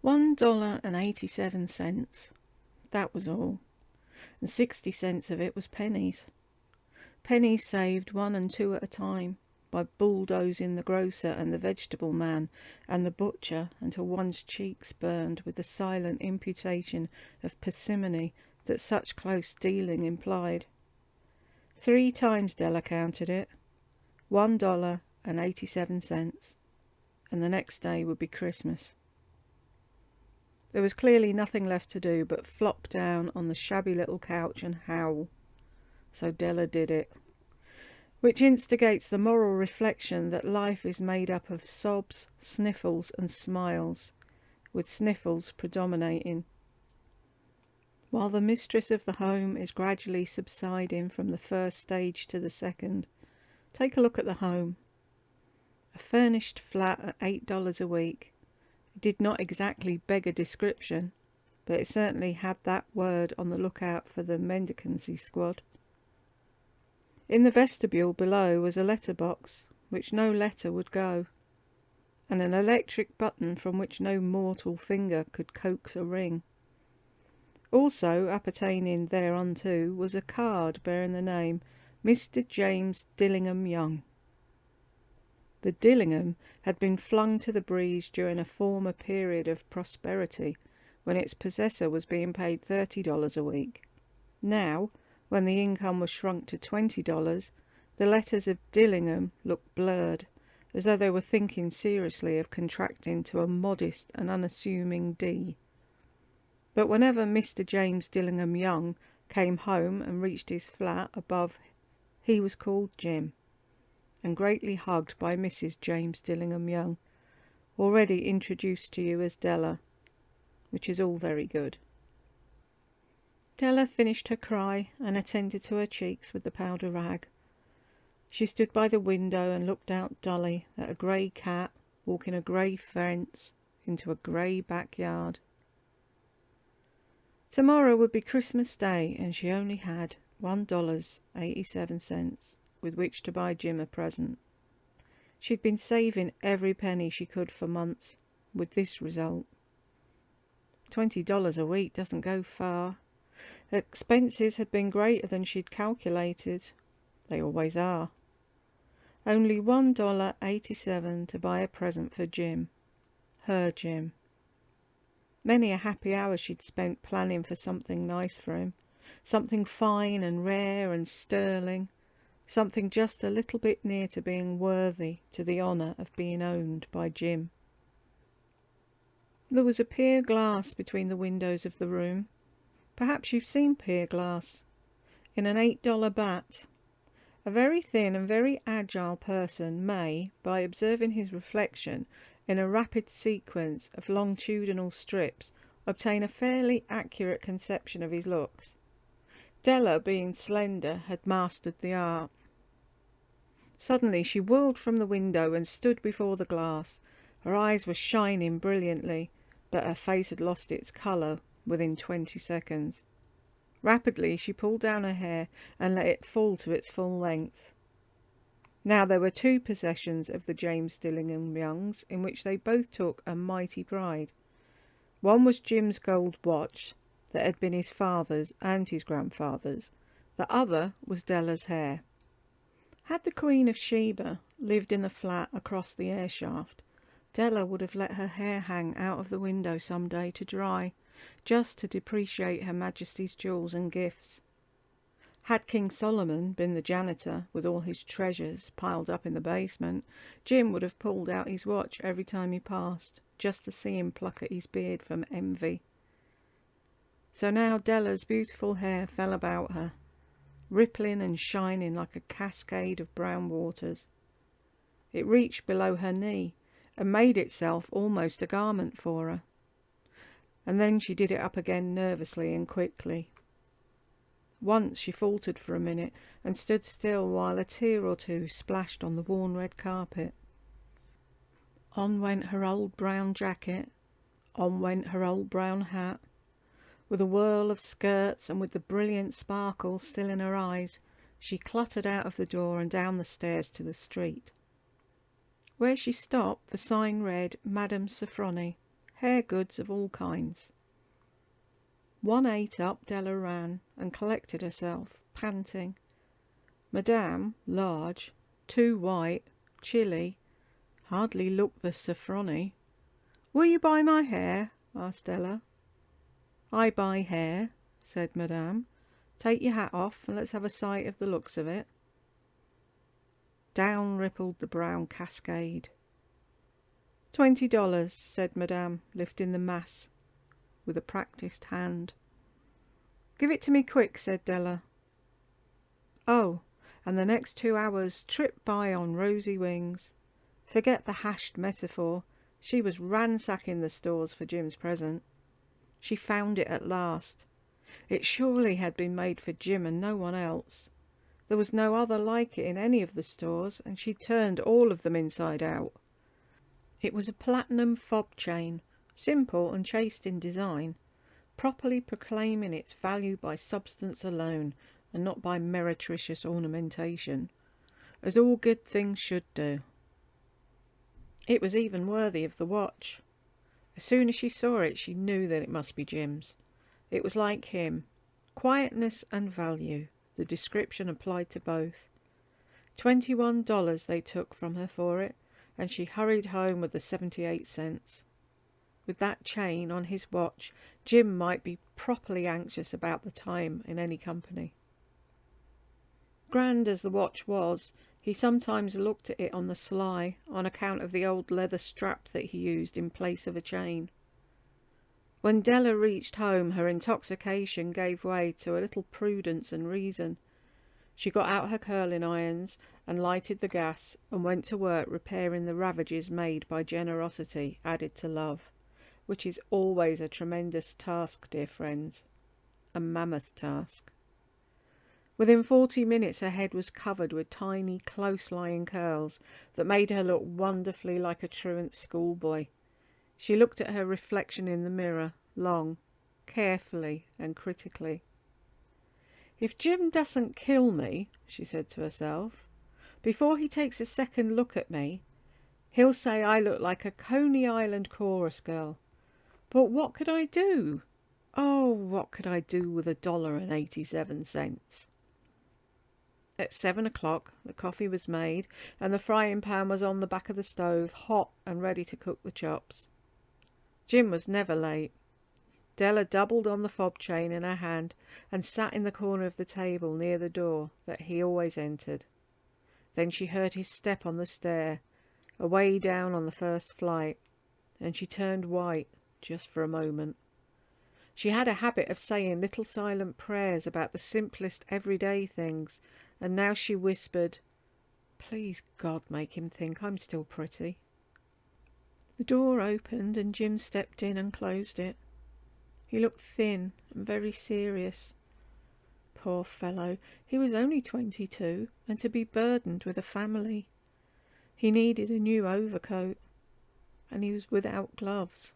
$1.87. That was all, and 60 cents of it was pennies. Pennies saved 1 and 2 at a time by bulldozing the grocer and the vegetable man and the butcher until one's cheeks burned with the silent imputation of parsimony that such close dealing implied. 3 times Della counted it, $1.87, and the next day would be Christmas. There was clearly nothing left to do but flop down on the shabby little couch and howl. So Della did it, which instigates the moral reflection that life is made up of sobs, sniffles and smiles, with sniffles predominating. While the mistress of the home is gradually subsiding from the first stage to the second, take a look at the home. A furnished flat at $8 a week. It did not exactly beg a description, but it certainly had that word on the lookout for the mendicancy squad. In the vestibule below was a letterbox, which no letter would go, and an electric button from which no mortal finger could coax a ring. Also appertaining thereunto was a card bearing the name Mr. James Dillingham Young. The Dillingham had been flung to the breeze during a former period of prosperity, when its possessor was being paid $30 a week. Now, when the income was shrunk to $20, the letters of Dillingham looked blurred, as though they were thinking seriously of contracting to a modest and unassuming D. But whenever Mr. James Dillingham Young came home and reached his flat above, he was called Jim, and greatly hugged by Mrs. James Dillingham Young, already introduced to you as Della, which is all very good. Della finished her cry and attended to her cheeks with the powder rag. She stood by the window and looked out dully at a grey cat walking a grey fence into a grey backyard. Tomorrow would be Christmas Day, and she only had $1.87 with which to buy Jim a present. She'd been saving every penny she could for months, with this result. $20 a week doesn't go far. Expenses had been greater than she'd calculated. They always are. Only $1.87 to buy a present for Jim. Her Jim. Many a happy hour she'd spent planning for something nice for him. Something fine and rare and sterling. Something just a little bit near to being worthy to the honour of being owned by Jim. There was a pier glass between the windows of the room. Perhaps you've seen pier glass. In an $8 bat. A very thin and very agile person may, by observing his reflection in a rapid sequence of longitudinal strips, obtain a fairly accurate conception of his looks. Della, being slender, had mastered the art. Suddenly she whirled from the window and stood before the glass. Her eyes were shining brilliantly, but her face had lost its colour within 20 seconds. Rapidly she pulled down her hair and let it fall to its full length. Now there were 2 possessions of the James Dillingham Youngs in which they both took a mighty pride. One was Jim's gold watch that had been his father's and his grandfather's. The other was Della's hair. Had the Queen of Sheba lived in the flat across the air shaft, Della would have let her hair hang out of the window some day to dry, just to depreciate Her Majesty's jewels and gifts. Had King Solomon been the janitor with all his treasures piled up in the basement, Jim would have pulled out his watch every time he passed, just to see him pluck at his beard from envy. So now Della's beautiful hair fell about her, rippling and shining like a cascade of brown waters. It reached below her knee and made itself almost a garment for her. And then she did it up again nervously and quickly. Once she faltered for a minute and stood still while a tear or two splashed on the worn red carpet. On went her old brown jacket, on went her old brown hat. With a whirl of skirts and with the brilliant sparkle still in her eyes, she cluttered out of the door and down the stairs to the street. Where she stopped, the sign read, Madame Sofronie, hair goods of all kinds. 1/8 up, Della ran and collected herself, panting. Madame, large, too white, chilly, hardly looked the saffrony. "Will you buy my hair?" asked Della. "I buy hair," said Madame. "Take your hat off and let's have a sight of the looks of it." Down rippled the brown cascade. $20, said Madame, lifting the mass with a practised hand. "Give it to me quick," said Della. Oh, and the next 2 hours tripped by on rosy wings. Forget the hashed metaphor. She was ransacking the stores for Jim's present. She found it at last. It surely had been made for Jim and no one else. There was no other like it in any of the stores, and she turned all of them inside out. It was a platinum fob chain, simple and chaste in design, properly proclaiming its value by substance alone and not by meretricious ornamentation, as all good things should do. It was even worthy of the watch. As soon as she saw it, she knew that it must be Jim's. It was like him. Quietness and value. The description applied to both. $21 they took from her for it, and she hurried home with the 78 cents. With that chain on his watch, Jim might be properly anxious about the time in any company. Grand as the watch was, he sometimes looked at it on the sly, on account of the old leather strap that he used in place of a chain. When Della reached home, her intoxication gave way to a little prudence and reason. She got out her curling irons and lighted the gas and went to work repairing the ravages made by generosity added to love, which is always a tremendous task, dear friends, a mammoth task. Within 40 minutes her head was covered with tiny, close-lying curls that made her look wonderfully like a truant schoolboy. She looked at her reflection in the mirror, long, carefully and critically. "If Jim doesn't kill me," she said to herself, "before he takes a second look at me, he'll say I look like a Coney Island chorus girl. But what could I do? Oh, what could I do with $1.87? At 7 o'clock the coffee was made and the frying pan was on the back of the stove, hot and ready to cook the chops. Jim was never late. Della doubled on the fob chain in her hand and sat in the corner of the table near the door that he always entered. Then she heard his step on the stair, away down on the first flight, and she turned white just for a moment. She had a habit of saying little silent prayers about the simplest everyday things, and now she whispered, "Please God, make him think I'm still pretty." The door opened and Jim stepped in and closed it. He looked thin and very serious. Poor fellow, he was only 22 and to be burdened with a family. He needed a new overcoat, and he was without gloves.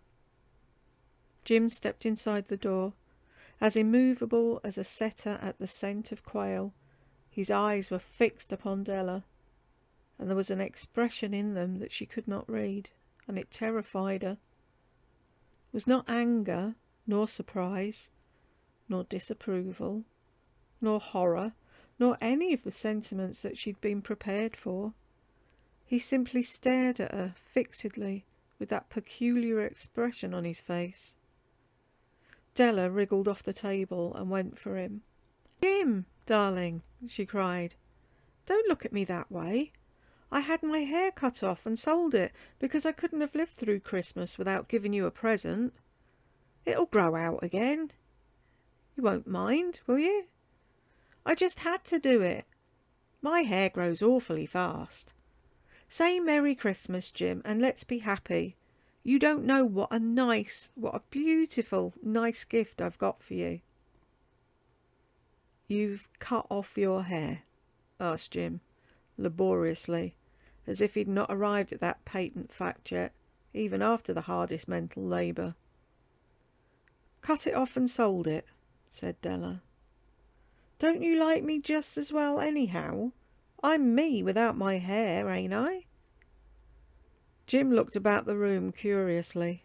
Jim stepped inside the door, as immovable as a setter at the scent of quail. His eyes were fixed upon Della, and there was an expression in them that she could not read, and it terrified her. It was not anger, nor surprise, nor disapproval, nor horror, nor any of the sentiments that she'd been prepared for. He simply stared at her fixedly with that peculiar expression on his face. Della wriggled off the table and went for him. "Jim, darling," she cried, "don't look at me that way. I had my hair cut off and sold it because I couldn't have lived through Christmas without giving you a present. It'll grow out again. You won't mind, will you? I just had to do it. My hair grows awfully fast. Say Merry Christmas, Jim, and let's be happy. You don't know what a beautiful, nice gift I've got for you." "You've cut off your hair?" asked Jim, laboriously, as if he'd not arrived at that patent fact yet, even after the hardest mental labour. "Cut it off and sold it," said Della. "Don't you like me just as well anyhow? I'm me without my hair, ain't I?" Jim looked about the room curiously.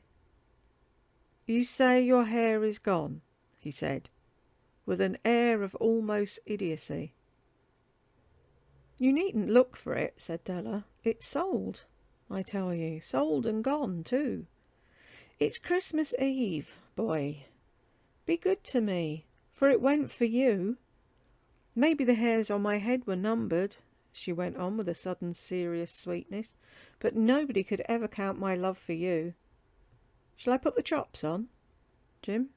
You say your hair is gone, he said, with an air of almost idiocy. You needn't look for it, said Della. It's sold, I tell you, sold and gone too. It's Christmas Eve, boy. Be good to me, for it went for you. Maybe the hairs on my head were numbered, she went on with a sudden serious sweetness, but nobody could ever count my love for you. Shall I put the chops on, Jim?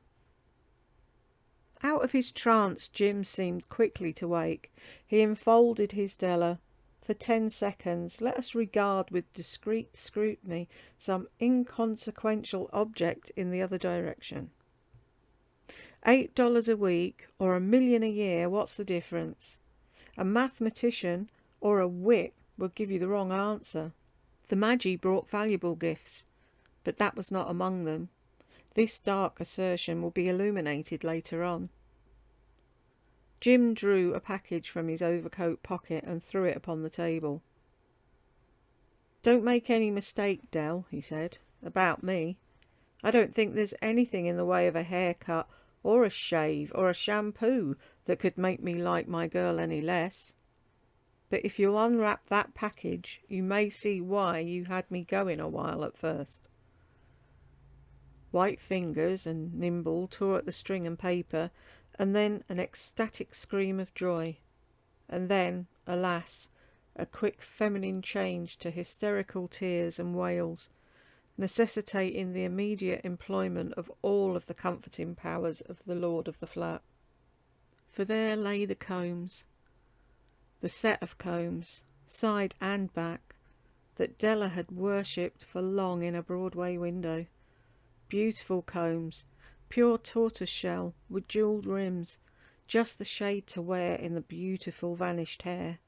Out of his trance, Jim seemed quickly to wake. He enfolded his Della. For 10 seconds, let us regard with discreet scrutiny some inconsequential object in the other direction. $8 a week or $1 million a year, what's the difference? A mathematician or a wit would give you the wrong answer. The Magi brought valuable gifts, but that was not among them. This dark assertion will be illuminated later on. Jim drew a package from his overcoat pocket and threw it upon the table. Don't make any mistake, Del, he said, about me. I don't think there's anything in the way of a haircut or a shave or a shampoo that could make me like my girl any less. But if you'll unwrap that package, you may see why you had me going a while at first. White fingers and nimble tore at the string and paper, and then an ecstatic scream of joy. And then, alas, a quick feminine change to hysterical tears and wails, necessitating the immediate employment of all of the comforting powers of the lord of the flat. For there lay the combs, the set of combs, side and back, that Della had worshipped for long in a Broadway window. Beautiful combs, pure tortoiseshell with jewelled rims, just the shade to wear in the beautiful vanished hair.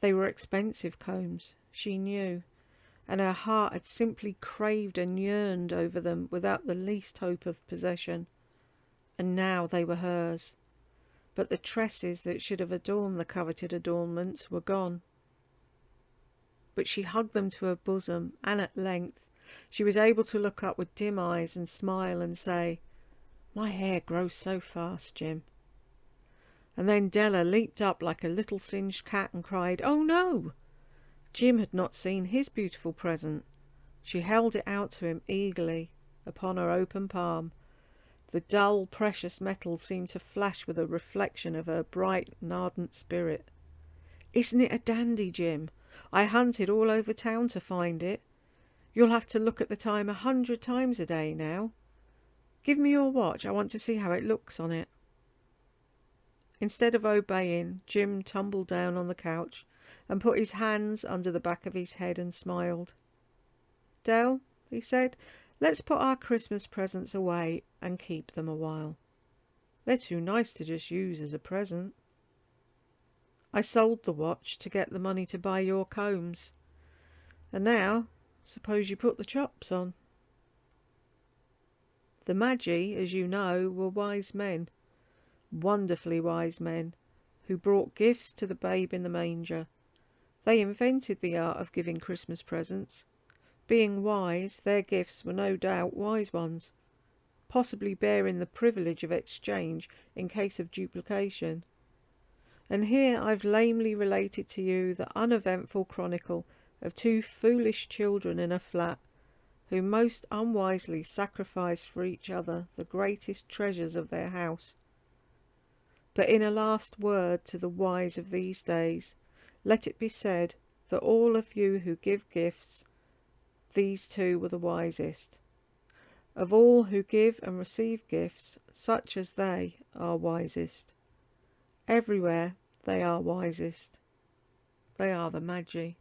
They were expensive combs, she knew, and her heart had simply craved and yearned over them without the least hope of possession. And now they were hers, but the tresses that should have adorned the coveted adornments were gone. But she hugged them to her bosom, and at length she was able to look up with dim eyes and smile and say, "My hair grows so fast, Jim." And then Della leaped up like a little singed cat and cried, "Oh no!" Jim had not seen his beautiful present. She held it out to him eagerly upon her open palm. The dull, precious metal seemed to flash with a reflection of her bright and ardent spirit. "Isn't it a dandy, Jim? I hunted all over town to find it. You'll have to look at the time 100 times a day now. Give me your watch, I want to see how it looks on it." Instead of obeying, Jim tumbled down on the couch and put his hands under the back of his head and smiled. "Del," he said, "let's put our Christmas presents away and keep them a while. They're too nice to just use as a present. I sold the watch to get the money to buy your combs. And now, suppose you put the chops on." The Magi, as you know, were wise men, wonderfully wise men, who brought gifts to the babe in the manger. They invented the art of giving Christmas presents. Being wise, their gifts were no doubt wise ones, possibly bearing the privilege of exchange in case of duplication. And here I've lamely related to you the uneventful chronicle of two foolish children in a flat, who most unwisely sacrificed for each other the greatest treasures of their house. But in a last word to the wise of these days, let it be said that all of you who give gifts, these two were the wisest. Of all who give and receive gifts, such as they are wisest. Everywhere they are wisest. They are the Magi.